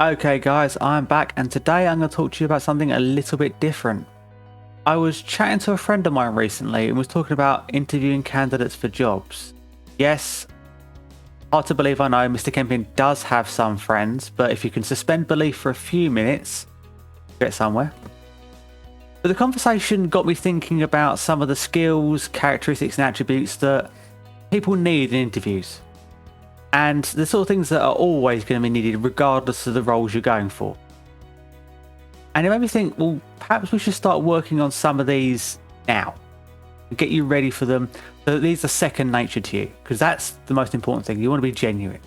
Okay guys, I'm back and today I'm going to talk to you about something a little bit different. I was chatting to a friend of mine recently and was talking about interviewing candidates for jobs. Yes, hard to believe I know Mr. Kempin does have some friends, but if you can suspend belief for a few minutes, get somewhere. But the conversation got me thinking about some of the skills, characteristics and attributes that people need in interviews. And the sort of things that are always going to be needed regardless of the roles you're going for. And it made me think, well, perhaps we should start working on some of these now and get you ready for them so that these are second nature to you, because that's the most important thing. You want to be genuine.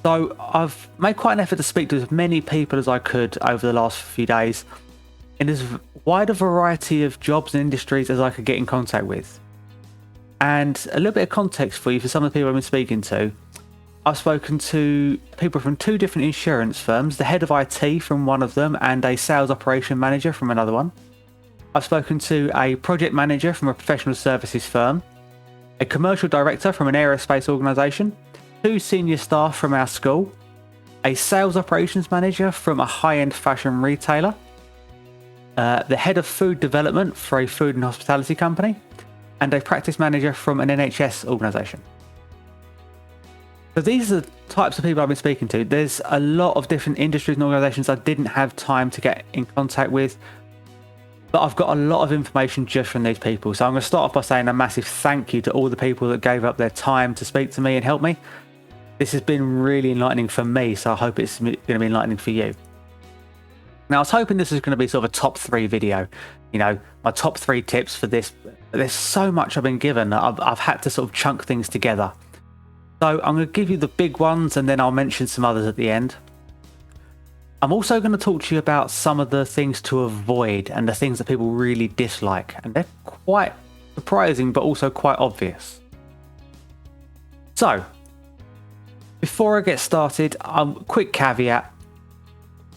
So I've made quite an effort to speak to as many people as I could over the last few days in as wide a variety of jobs and industries as I could get in contact with. And a little bit of context for you for some of the people I've been speaking to. I've spoken to people from two different insurance firms, the head of IT from one of them and a sales operation manager from another one. I've spoken to a project manager from a professional services firm, a commercial director from an aerospace organisation, two senior staff from our school, a sales operations manager from a high-end fashion retailer, the head of food development for a food and hospitality company, and a practice manager from an NHS organisation. So these are the types of people I've been speaking to. There's a lot of different industries and organisations I didn't have time to get in contact with, but I've got a lot of information just from these people. So I'm going to start off by saying a massive thank you to all the people that gave up their time to speak to me and help me. This has been really enlightening for me, so I hope it's going to be enlightening for you. Now, I was hoping this was going to be sort of a top 3 video, my top 3 tips for this. But there's so much I've been given that I've had to sort of chunk things together. So I'm going to give you the big ones and then I'll mention some others at the end. I'm also going to talk to you about some of the things to avoid and the things that people really dislike. And they're quite surprising, but also quite obvious. So, before I get started, quick caveat.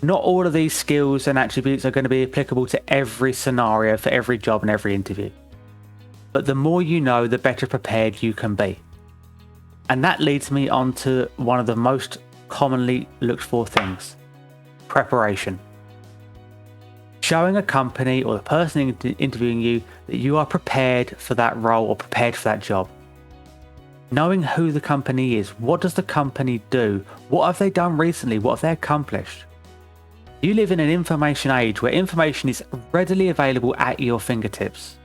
Not all of these skills and attributes are going to be applicable to every scenario for every job and every interview. But the more you know, the better prepared you can be. And that leads me on to one of the most commonly looked for things: preparation. Showing a company or the person interviewing you that you are prepared for that role or prepared for that job. Knowing who the company is, what does the company do, what have they done recently, what have they accomplished. You live in an information age where information is readily available at your fingertips.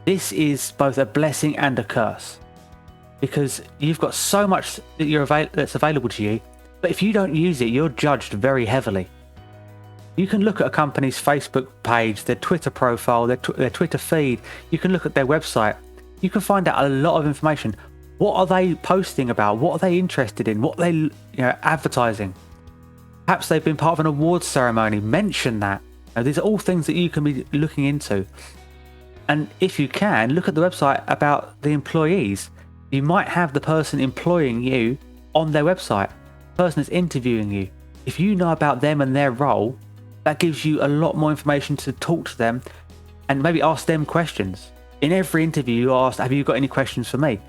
This is both a blessing and a curse, because you've got so much that's available to you, but if you don't use it, you're judged very heavily. You can look at a company's Facebook page, their Twitter profile, their Twitter feed. You can look at their website. You can find out a lot of information. What are they posting about? What are they interested in? What are they advertising? Perhaps they've been part of an awards ceremony. Mention that. These are all things that you can be looking into. And if you can, look at the website about the employees. You might have the person employing you on their website, the person that's interviewing you. If you know about them and their role, that gives you a lot more information to talk to them and maybe ask them questions. In every interview you ask, have you got any questions for me?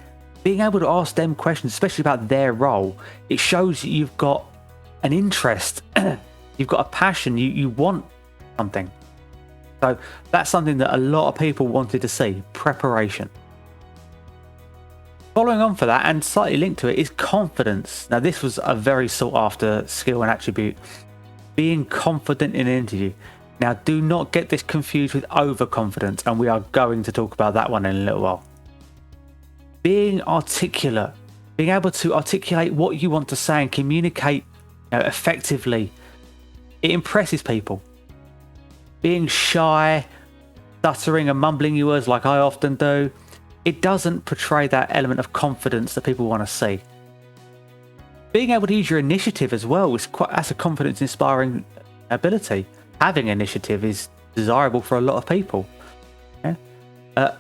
Being able to ask them questions, especially about their role, it shows that you've got an interest, you've got a passion, you want something. So that's something that a lot of people wanted to see: preparation. Following on for that, and slightly linked to it, is confidence. Now, this was a very sought after skill and attribute: being confident in an interview. Now, do not get this confused with overconfidence, and we are going to talk about that one in a little while. Being articulate, being able to articulate what you want to say and communicate effectively, it impresses people. Being shy, stuttering and mumbling your words like I often do, it doesn't portray that element of confidence that people want to see. Being able to use your initiative as well that's a confidence inspiring ability. Having initiative is desirable for a lot of people.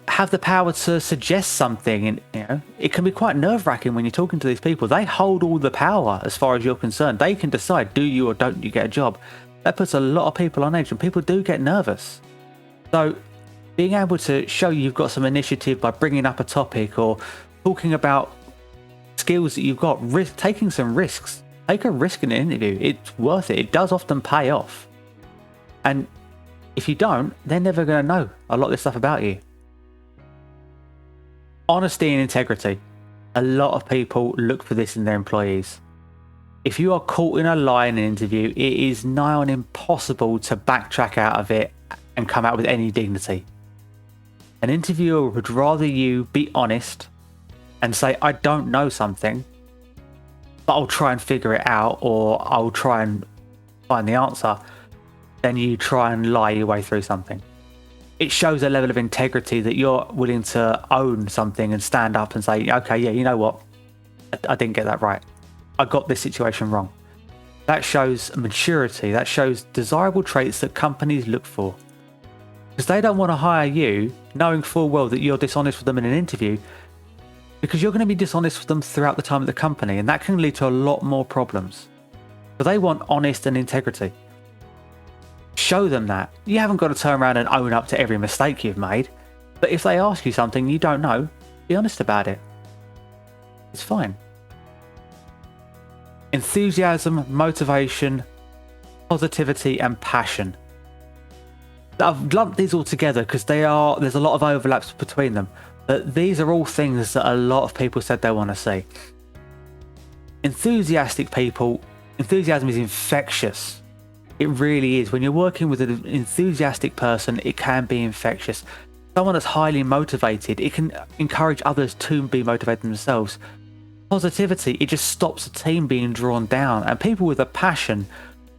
Have the power to suggest something, and it can be quite nerve-wracking when you're talking to these people. They hold all the power as far as you're concerned. They can decide, do you or don't you get a job. That puts a lot of people on edge, and people do get nervous. So being able to show you've got some initiative by bringing up a topic or talking about skills that you've got, taking some risks, Take a risk in an interview. It's worth it. It does often pay off. And if you don't, they're never going to know a lot of this stuff about you. Honesty and integrity. A lot of people look for this in their employees. If you are caught in a lie in an interview, it is nigh on impossible to backtrack out of it and come out with any dignity. An interviewer would rather you be honest and say, I don't know something, but I'll try and figure it out, or I'll try and find the answer, than you try and lie your way through something. It shows a level of integrity that you're willing to own something and stand up and say, okay, yeah, you know what? I didn't get that right. I got this situation wrong. That shows maturity. That shows desirable traits that companies look for. Because they don't want to hire you knowing full well that you're dishonest with them in an interview, because you're going to be dishonest with them throughout the time at the company, and that can lead to a lot more problems. So they want honest and integrity. Show them that. You haven't got to turn around and own up to every mistake you've made, but if they ask you something you don't know, be honest about it. It's fine. Enthusiasm, motivation, positivity, and passion. I've lumped these all together because there's a lot of overlaps between them, but these are all things that a lot of people said they want to see. Enthusiastic people, enthusiasm is infectious. It really is. When you're working with an enthusiastic person, it can be infectious. Someone that's highly motivated, it can encourage others to be motivated themselves. Positivity, it just stops a team being drawn down, and people with a passion,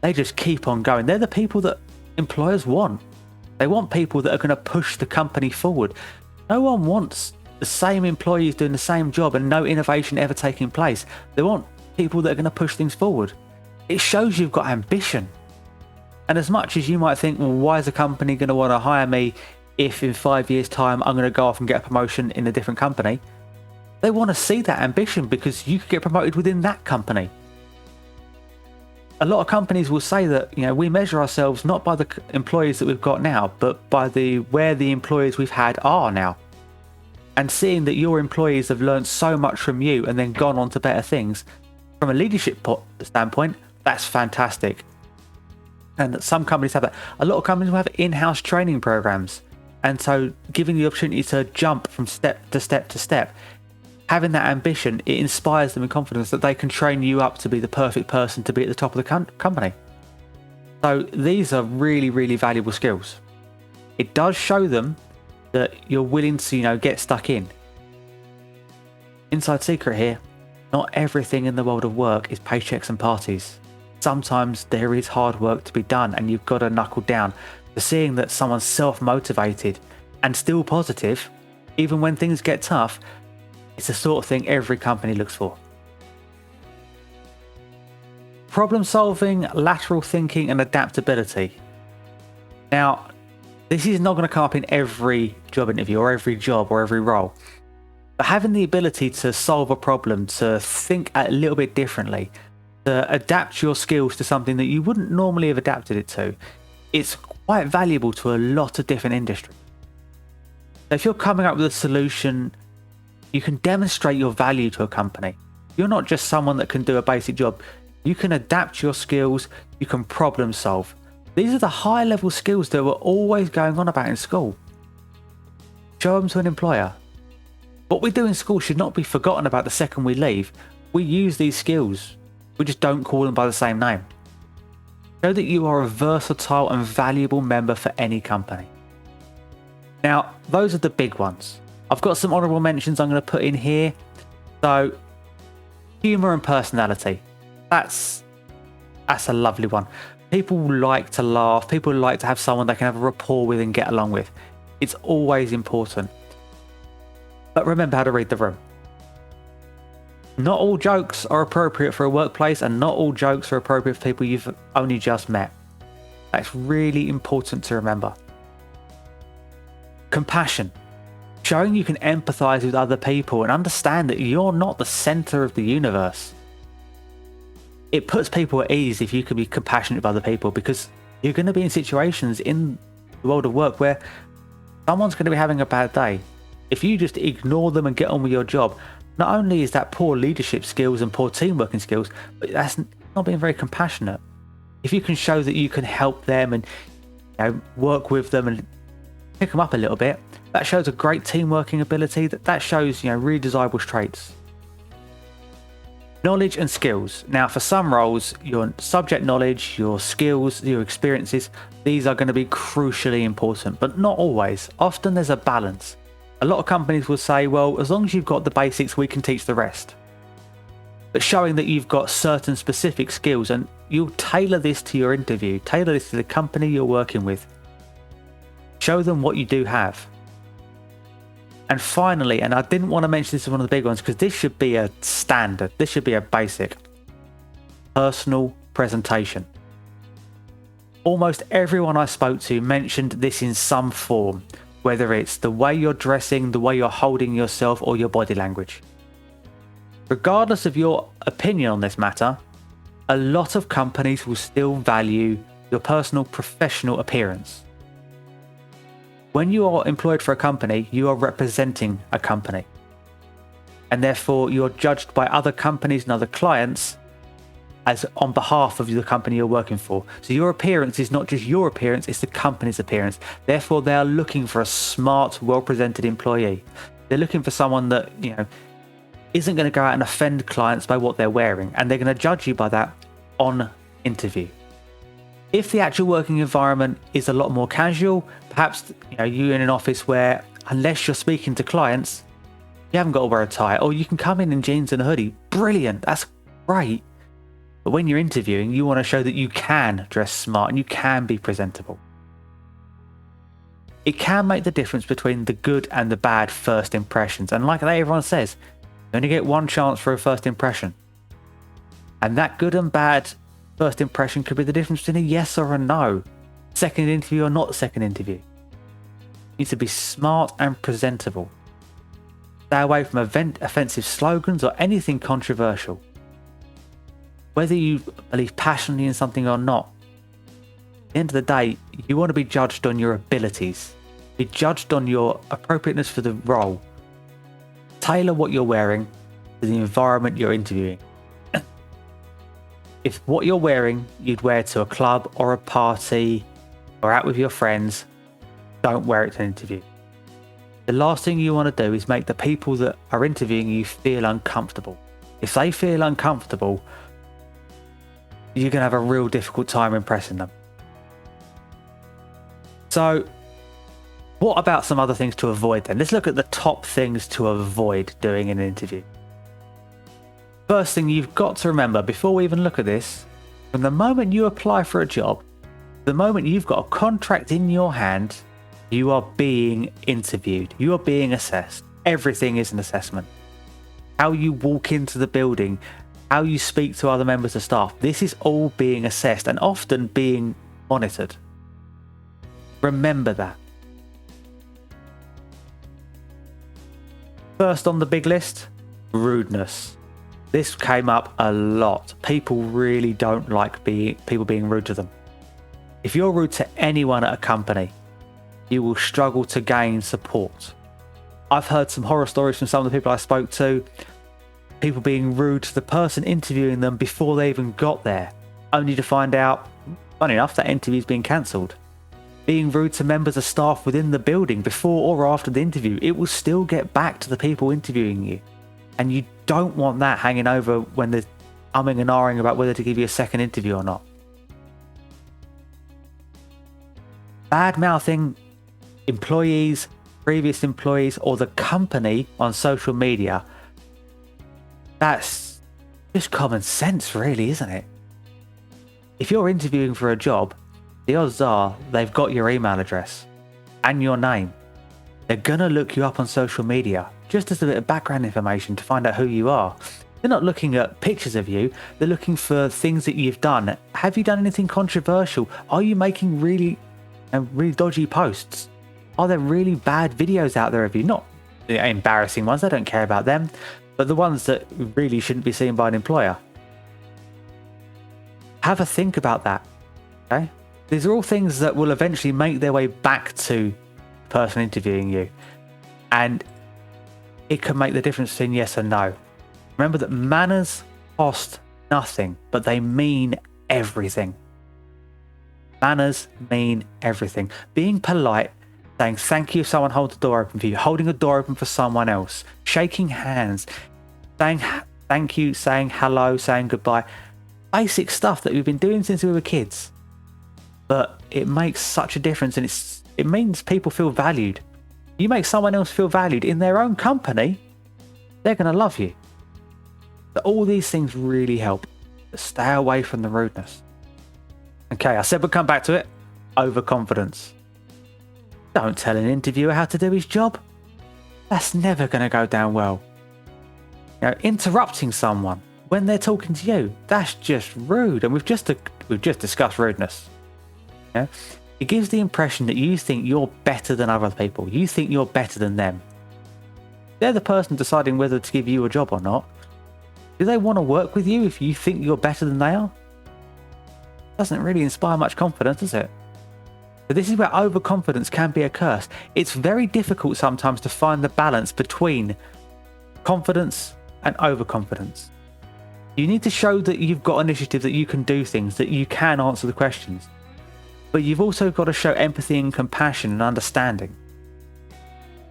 they just keep on going. They're the people that employers want. They want people that are going to push the company forward. No one wants the same employees doing the same job and no innovation ever taking place. They want people that are going to push things forward. It shows you've got ambition. And as much as you might think, well, why is a company going to want to hire me if in 5 years' time I'm going to go off and get a promotion in a different company? They want to see that ambition because you could get promoted within that company. A lot of companies will say that, we measure ourselves not by the employees that we've got now, but by where the employees we've had are now. And seeing that your employees have learned so much from you and then gone on to better things, from a leadership standpoint, that's fantastic. And some companies have that. A lot of companies will have in-house training programs. And so giving the opportunity to jump from step to step to step, having that ambition, it inspires them in confidence that they can train you up to be the perfect person to be at the top of the company. So these are really, really valuable skills. It does show them that you're willing to, get stuck in. Inside secret here, not everything in the world of work is paychecks and parties. Sometimes there is hard work to be done, and you've got to knuckle down to seeing that someone's self-motivated and still positive, even when things get tough. It's the sort of thing every company looks for. Problem solving, lateral thinking, and adaptability. Now, this is not going to come up in every job interview or every job or every role. But having the ability to solve a problem, to think a little bit differently, to adapt your skills to something that you wouldn't normally have adapted it to, it's quite valuable to a lot of different industries. So if you're coming up with a solution, you can demonstrate your value to a company. You're not just someone that can do a basic job. You can adapt your skills. You can problem solve. These are the high level skills that we're always going on about in school. Show them to an employer. What we do in school should not be forgotten about the second we leave. We use these skills. We just don't call them by the same name. Show that you are a versatile and valuable member for any company. Now, those are the big ones. I've got some honourable mentions I'm going to put in here. So, humour and personality. That's a lovely one. People like to laugh. People like to have someone they can have a rapport with and get along with. It's always important. But remember how to read the room. Not all jokes are appropriate for a workplace, and not all jokes are appropriate for people you've only just met. That's really important to remember. Compassion. Showing you can empathise with other people and understand that you're not the centre of the universe. It puts people at ease if you can be compassionate with other people, because you're going to be in situations in the world of work where someone's going to be having a bad day. If you just ignore them and get on with your job, not only is that poor leadership skills and poor team working skills, but that's not being very compassionate. If you can show that you can help them and work with them and pick them up a little bit, that shows a great team working ability. That shows really desirable traits. Knowledge and skills. Now, for some roles, your subject knowledge, your skills, your experiences, these are going to be crucially important, but not always. Often there's a balance. A lot of companies will say, well, as long as you've got the basics, we can teach the rest. But showing that you've got certain specific skills, and you'll tailor this to your interview, tailor this to the company you're working with. Show them what you do have. And finally, and I didn't want to mention this as one of the big ones because this should be a standard, this should be a basic, personal presentation. Almost everyone I spoke to mentioned this in some form, whether it's the way you're dressing, the way you're holding yourself, or your body language. Regardless of your opinion on this matter, a lot of companies will still value your personal professional appearance. When you are employed for a company, you are representing a company. And therefore, you're judged by other companies and other clients as on behalf of the company you're working for. So your appearance is not just your appearance, it's the company's appearance. Therefore, they are looking for a smart, well-presented employee. They're looking for someone that, isn't going to go out and offend clients by what they're wearing. And they're going to judge you by that on interview. If the actual working environment is a lot more casual, perhaps you're in an office where, unless you're speaking to clients, you haven't got to wear a tie, or you can come in jeans and a hoodie. Brilliant, that's great. But when you're interviewing, you want to show that you can dress smart and you can be presentable. It can make the difference between the good and the bad first impressions. And like everyone says, you only get one chance for a first impression. And that good and bad first impression could be the difference between a yes or a no, second interview or not second interview. You need to be smart and presentable. Stay away from offensive slogans or anything controversial. Whether you believe passionately in something or not, at the end of the day, you want to be judged on your abilities, be judged on your appropriateness for the role. Tailor what you're wearing to the environment you're interviewing. If what you're wearing you'd wear to a club or a party or out with your friends, don't wear it to an interview. The last thing you want to do is make the people that are interviewing you feel uncomfortable. If they feel uncomfortable, you're going to have a real difficult time impressing them. So, what about some other things to avoid then? Let's look at the top things to avoid doing in an interview. First thing you've got to remember before we even look at this, from the moment you apply for a job, the moment you've got a contract in your hand, you are being interviewed. You are being assessed. Everything is an assessment. How you walk into the building, how you speak to other members of staff, this is all being assessed and often being monitored. Remember that. First on the big list, rudeness. This came up a lot. People really don't like people being rude to them. If you're rude to anyone at a company, you will struggle to gain support. I've heard some horror stories from some of the people I spoke to, people being rude to the person interviewing them before they even got there, only to find out, funny enough, that interview's been cancelled. Being rude to members of staff within the building before or after the interview, it will still get back to the people interviewing you. And you don't want that hanging over when they're umming and ahhing about whether to give you a second interview or not. Bad-mouthing employees, previous employees, or the company on social media, that's just common sense really, isn't it? If you're interviewing for a job, the odds are they've got your email address and your name. They're gonna look you up on social media, just as a bit of background information to find out who you are. They're not looking at pictures of you, they're looking for things that you've done. Have you done anything controversial? Are you making really dodgy posts? Are there really bad videos out there of you? Not the embarrassing ones, they don't care about them, but the ones that really shouldn't be seen by an employer. Have a think about that, okay? These are all things that will eventually make their way back to the person interviewing you. And it can make the difference between yes and no. Remember that manners cost nothing, but they mean everything. Manners mean everything. Being polite, saying thank you if someone holds the door open for you, holding a door open for someone else, shaking hands, saying thank you, saying hello, saying goodbye. Basic stuff that we've been doing since we were kids. But it makes such a difference, and it means people feel valued. You make someone else feel valued in their own company, they're going to love you. So all these things really help. But stay away from the rudeness. Okay, I said we'll come back to it. Overconfidence. Don't tell an interviewer how to do his job. That's never going to go down well. Interrupting someone when they're talking to you, that's just rude. And we've just discussed rudeness. It gives the impression that you think you're better than other people. You think you're better than them. They're the person deciding whether to give you a job or not. Do they want to work with you if you think you're better than they are? Doesn't really inspire much confidence, does it? But this is where overconfidence can be a curse. It's very difficult sometimes to find the balance between confidence and overconfidence. You need to show that you've got initiative, that you can do things, that you can answer the questions. But you've also got to show empathy and compassion and understanding.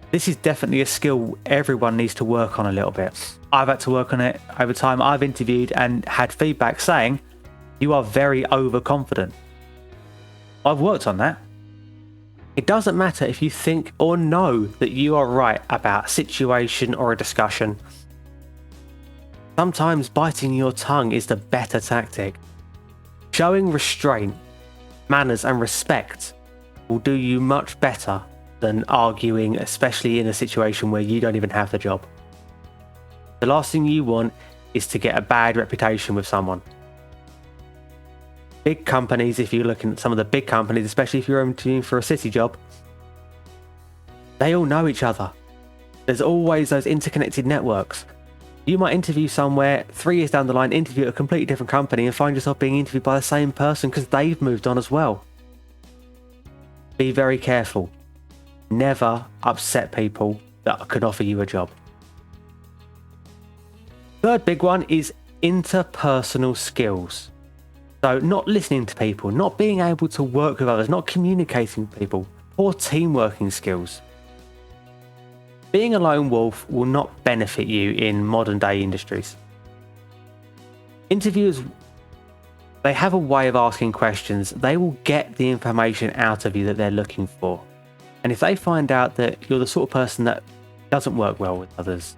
This is definitely a skill everyone needs to work on a little bit. I've had to work on it over time. I've interviewed and had feedback saying, you are very overconfident. I've worked on that. It doesn't matter if you think or know that you are right about a situation or a discussion. Sometimes biting your tongue is the better tactic. Showing restraint, manners and respect will do you much better than arguing, especially in a situation where you don't even have the job. The last thing you want is to get a bad reputation with someone. Big companies, if you're looking at some of the big companies, especially if you're interviewing for a city job, they all know each other. There's always those interconnected networks. You might interview somewhere, 3 years down the line, interview at a completely different company and find yourself being interviewed by the same person because they've moved on as well. Be very careful. Never upset people that can offer you a job. Third big one is interpersonal skills. So not listening to people, not being able to work with others, not communicating with people, poor teamworking skills. Being a lone wolf will not benefit you in modern day industries. Interviewers, they have a way of asking questions. They will get the information out of you that they're looking for. And if they find out that you're the sort of person that doesn't work well with others,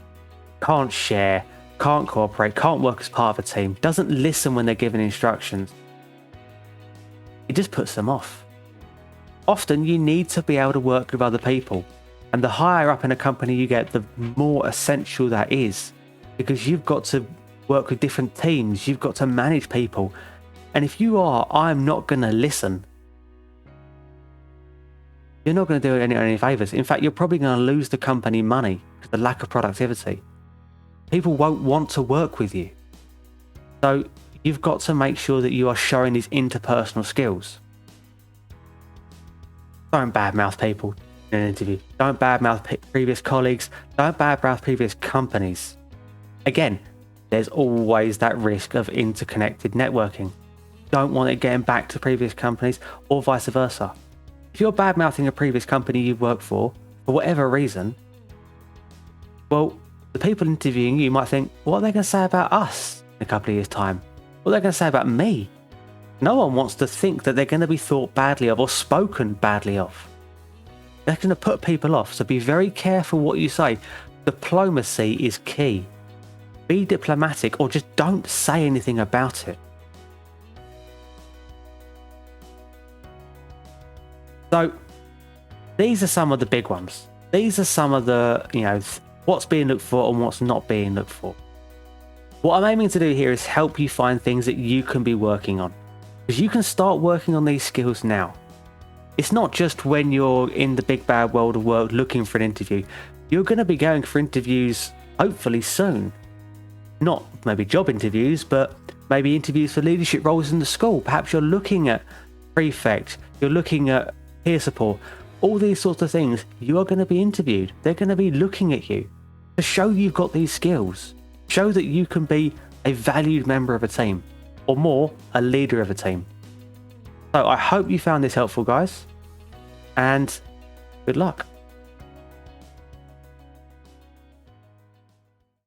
can't share, can't cooperate, can't work as part of a team, doesn't listen when they're given instructions, it just puts them off. Often you need to be able to work with other people. And the higher up in a company you get, the more essential that is. Because you've got to work with different teams, you've got to manage people. And if you are, I'm not going to listen, you're not going to do it any favours. In fact, you're probably going to lose the company money because of the lack of productivity. People won't want to work with you. So you've got to make sure that you are showing these interpersonal skills. Don't badmouth people in an interview. Don't badmouth previous colleagues. Don't badmouth previous companies. Again, there's always that risk of interconnected networking. Don't want it getting back to previous companies or vice versa. If you're bad-mouthing a previous company you've worked for whatever reason, well, the people interviewing you might think, what are they going to say about us in a couple of years' time? What are they going to say about me? No one wants to think that they're going to be thought badly of or spoken badly of. They're going to put people off, so be very careful what you say. Diplomacy is key. Be diplomatic or just don't say anything about it. So these are some of the big ones. These are some of the, what's being looked for and what's not being looked for. What I'm aiming to do here is help you find things that you can be working on. Because you can start working on these skills now. It's not just when you're in the big bad world of work looking for an interview. You're going to be going for interviews hopefully soon. Not maybe job interviews, but maybe interviews for leadership roles in the school. Perhaps you're looking at prefect, you're looking at peer support, all these sorts of things. You are going to be interviewed. They're going to be looking at you. to show you've got these skills. Show that you can be a valued member of a team, or more, a leader of a team. So I hope you found this helpful, guys, and good luck.